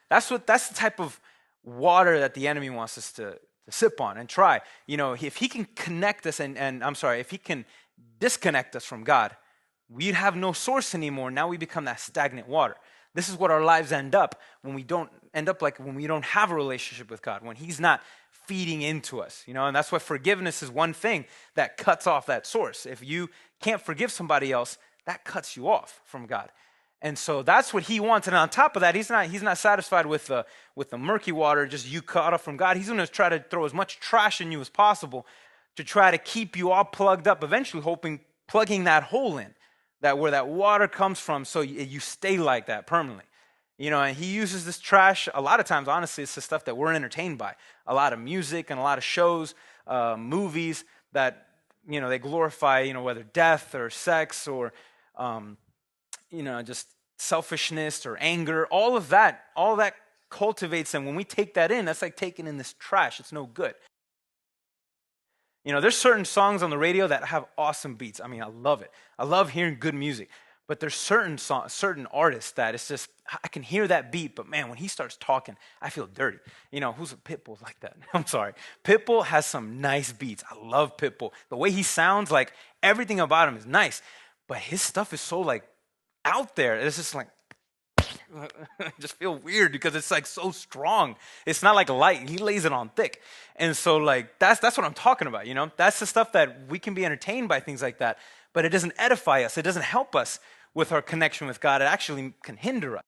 That's the type of water that the enemy wants us to sip on and try. If he can connect us and I'm sorry, if he can disconnect us from God, we'd have no source anymore. Now we become that stagnant water. This is what our lives end up when we don't have a relationship with God, when he's not feeding into us, and that's why forgiveness is one thing that cuts off that source. If you can't forgive somebody else, that cuts you off from God. And so that's what he wants. And on top of that, he's not satisfied with the murky water, just you cut off from God. He's going to try to throw as much trash in you as possible to try to keep you all plugged up, eventually plugging that hole in, that where that water comes from, so you stay like that permanently. And he uses this trash a lot of times. Honestly, it's the stuff that we're entertained by. A lot of music and a lot of shows, movies that, they glorify, whether death or sex or, just selfishness or anger. All that cultivates them. When we take that in, that's like taking in this trash. It's no good. There's certain songs on the radio that have awesome beats. I mean, I love it. I love hearing good music. But there's certain artists that it's just, I can hear that beat, but man, when he starts talking, I feel dirty. Who's a Pitbull like that? I'm sorry. Pitbull has some nice beats. I love Pitbull. The way he sounds, like everything about him is nice, but his stuff is so like out there. It's just like, I just feel weird because it's like so strong. It's not like light. He lays it on thick. And so like, that's what I'm talking about. That's the stuff that we can be entertained by, things like that, but it doesn't edify us. It doesn't help us with our connection with God. It actually can hinder us.